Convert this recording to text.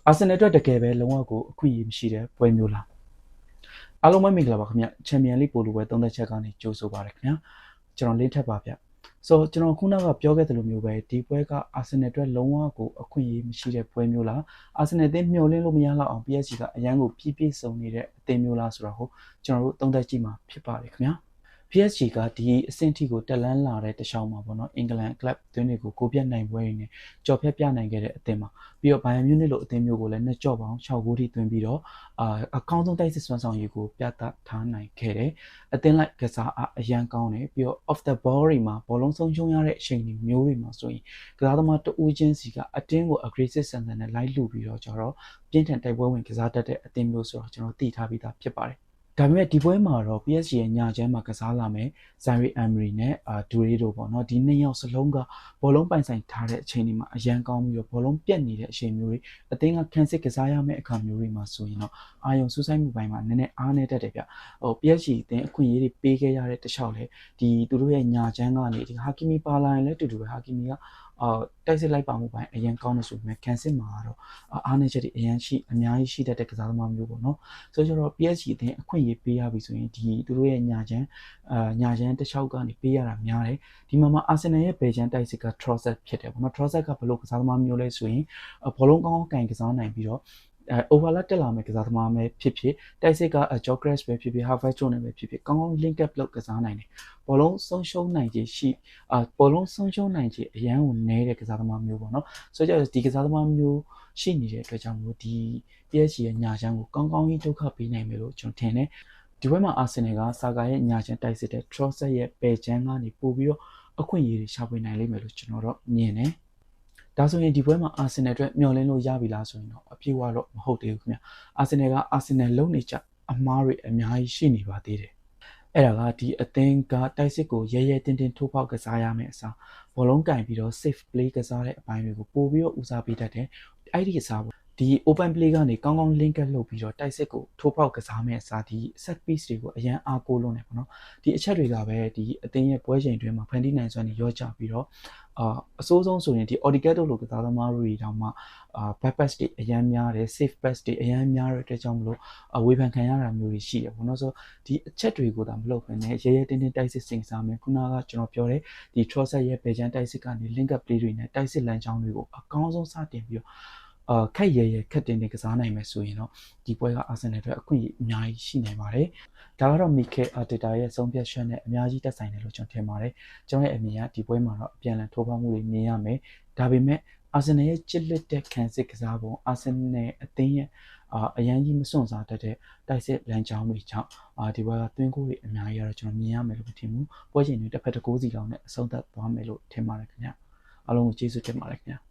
အာဆင်နယ်အတွက်တကယ်ပဲလုံးဝကိုအခွင့်အရေးမရှိတဲ့ပွဲမျိုးလားအားလုံးပဲမင်္ဂလာပါခင်ဗျချန်ပီယံလိပိုလိုပွဲသုံးသက်ချက်ကနေကြိုးဆိုပါရခင်ဗျာကျွန်တော်လင်းထက်ပါဗျဆိုကျွန်တော်ခုနကပြောခဲ့သလိုမျိုးပဲဒီပွဲကအာဆင်နယ်အတွက်လုံးဝကိုအခွင့်အရေးမရှိတဲ့ပွဲမျိုးလားအာဆင်နယ်အသင်းမျှော်လင့်လို့မရတော့အောင် PSG ကအရန်ကိုပြည့်စုံနေတဲ့အသင်းမျိုးလားဆိုတော့ကျွန်တော်တို့သုံးသက်ကြည့်မှာဖြစ်ပါတယ်ခင်ဗျာPSG ကဒီအဆင့်ထိကိုတက်လန်းလာတဲ့တခြားမှာပေါ့နော်အင်္ဂလန်ကလပ်သွင်းတွေကိုကိုပြတ်နိုင်ပွဲတွေနဲ့ကြော်ဖြတ်ပြနိုင်ခဲ့တဲ့အသင်းမှာပြီးတော့ဘိုင်ယန်မြူးနစ်လိုအသင်းမျိုးကိုလည်းနှစ်ကြော့ပေါင်း6ဂိုးထိသွင်းပြီးတော့အကောင်းဆုံးတိုက်စစ်စွမ်းဆောင်ရည်ကိုပြသထားနိုင်ခဲ့တယ်အသင်းလိုက်ကစားအရန်ကောင်းတယ်ပြီးတော့ off the ball တွေမှာဘောလုံးဆုံးရှုံးရတဲ့အချိန်တွေမျိုးတွေမှာဆိုရင်ကစားသမားတဦးချင်းစီကအတင်းကို aggressive ဆန်ဆန်နဲ့လိုက်လူပြီးတော့ကျတော့ပြင်းထန်တိုက်ပွဲဝင်ကစားတတ်တဲ့အသင်းမျိုးဆိုတော့ကျွန်တော်သိထားပြီးသားဖြစ်ပါတယ်ဒါပေမဲ့ဒီပွဲမှာတော့ PSG ရဲ့ညာချမ်းမှာကစားလာမယ်ဇိုင်ရီအမ်မရီနဲ့ဒူရီတို့ပေါ့နော်ဒီနှစ်ယောက်စလုံးကဘောလုံးပိုင်ဆိုင်ထားတဲ့အချိန်တွေမှာအရန်ကောင်းပြီးတော့ဘောလုံးပြတ်နေတဲ့အချိန်မျိုးတွေအသင်းကခန်းစစ်ကစားရမယ့်အခါမျိုးတွေမှာဆိုရင်တော့အာယုံစူးစိုက်မှုပိုင်းမှာနည်းနည်းအားနည်းတတ်တယ်ဗျPSG အသင်းအခွင့်အရေးတွေပေးခဲ့ရတဲ့တခြားလေဒီသူတို့ရဲ့ညာချမ်းကနေဒီဟာကီမီပါလာရင်လည်းတူတူပဲဟာကီမီကတိုက်စစ်လိုက်ပါမှုပိုင်းအရင်ကောင်းလို့ဆိုပေမဲ့ကန်စစ်မှာတော့အားနည်းချက်တွေအများကြီးရှိတတ်တဲ့ကစားသမားမျိုးပေါ့နော်ဆိုတော့ PSG အသင်းအခွင့်အရေးပေးရပြီဆိုရင်ဒီသူတို့ရဲ့ညာချမ်းတစ်ချောက်ကနေပေးရတာများတယ်ဒီမှာအာဆင်နယ်ရဲ့ဘယ်ချမ်းတိုက်စစ်က Trossard ဖြစ်တယ်ပေါ့နော် Trossard ကဘယ်လိုကစားသမားမျိုးလဲဆိုရင်ဘောလုံးကောင်းကင်ကစားနိုင်ပြီးတော့overlap တက်လာမယ့်ကစားသမားပဲဖြစ်တိုက်စစ်က Gyökeres ပဲဖြစ် Havertz နဲ့ပဲဖြစ်ကောင်းကောင်း link up လုပ်ကစားနိုင်တယ်ဘောလုံးဆုံးရှုံးနိုင်ခြင်းရှိဘောလုံးဆုံးရှုံးနိုင်ခြင်းအရန်ကိုနည်းတဲ့ကစားသမားမျိုးပေါ့နော်ဆိုတော့ဒီကစားသမားမျိုးရှိနေတဲ့အတွက်ကြောင့်မို့ဒီ PSG ရဲ့ညာချမ်းကိုကောင်းကောင်းကြီးဒုက္ခပေးနိုင်မယ်လို့ကျွန်တော်ထင်တယ်ဒီဘက်မှာအာဆင်နယ်ကဆာကာရဲ့ညာချမ်းတိုက်စစ်တဲ့ Trossard ရဲ့ပယ်ချမ်းကနေပို့ပြီးတော့အခွင့်အရေးတွေရှာဖွေနိုင်လိမ့်မယ်လို့ကျွန်တော်တော့မြင်တယ်ဒါဆိုရင်ဒီပွဲမှာအာဆင်နယ်အတွက်မျှော်လင့်လို့ရပြီလားဆိုရင်တော့အပြည့်အဝတော့မဟုတ်သေးဘူးခင်ဗျအာဆင်နယ်ကအာဆင်နယ်လုံနေကြအမားတွေအများကြီးရှိနေပါသေးတယ်အဲ့ဒါကဒီအသင်းကတိုက်စစ်ကိုရဲရဲတင်းတင်းထိုးပေါက်ကစားရမယ်အစားဘောလုံးကင်ပြီးတော့ safe play ကစားတဲ့အပိုင်းတွေကိုပို့ပြီးတော့ဦးစားပေးတတ်တယ်အဲ့ဒီကစားဖို့ဒီ open play ကနေကောင်းကောင်း link up လုပ်ပြီးတော့တိုက်စစ်ကိုထိုးပေါက်ကစားမယ်အစားဒီ set piece တွေကိုအရန်အားကိုးလုံးနေပေါ့နော်ဒီအချက်တွေကပဲဒီအသင်းရဲ့ပွဲချိန်တွင်းမှာဖန်တီးနိုင်စွမ်းတွေရောကြပြီးတော့အစိုးဆုံးဆိုရင်ဒီ Odegaard တို့လိုကစားသမားတွေတောင်မှ back pass တွေအရန်များတယ် safe pass တွေအရန်များတဲ့အတွက်ကြောင့်မလို့ဝေဖန်ခံရတာမျိုးတွေရှိတယ်ပေါ့နော်ဆိုဒီအချက်တွေကိုသာမလုပ်ဘဲနဲ့ရဲရဲတင်းတင်းတိုက်စစ်စင်စားမယ်ခုနကကျွန်တော်ပြောတဲ့ဒီ Trossard ရဲ့ဘယ်ချမ်းတိုက်စစ်ကနေ link up play တွေနဲ့တိုက်စစ်လမ်းကြောင်းတွေကိုအကောင်းဆုံးစတင်ပြီးတော့ခက်ရဲခက်တင်နေကစားနိုင်မယ်ဆိုရင်တော့ဒီပွဲကအာဆင်နယ်အတွက်အခွင့်အရေးအများကြီးရှိနိုင်ပါတယ်ဒါကတော့ Mikel Arteta ရဲ့ဆုံးဖြတ်ချက်နဲ့အများကြီးသက်ဆိုင်တယ်လို့ကျွန်တော်ထင်ပါတယ်ကျွန်တော်ရဲ့အမြင်ကဒီပွဲမှာတော့အပြန်အလှန်ထိုးဖောက်မှုတွေမြင်ရမယ်ဒါပေမဲ့အာဆင်နယ်ရဲ့ချစ်လက်တဲ့ခံစစ်ကစားပုံအာဆင်နယ်အသင်းရဲ့အရန်ကြီးမစွန့်စားတတ်တဲ့တိုက်စစ်လမ်းကြောင်းတွေကြောင့်ဒီဘက်ကသွင်းကိုတွေအများကြီးကတော့ကျွန်တော်မြင်ရမယ်လို့မထင်ဘူးပွဲချိန်တွေတစ်ဖက်တစ်ကိုးစီလောက်နဲ့အဆုံးသတ်သွားမယ်လို့ထင်ပါတယ်ခင်ဗျအားလုံးကိုကျေးဇူးတင်ပါတယ်ခင်ဗျ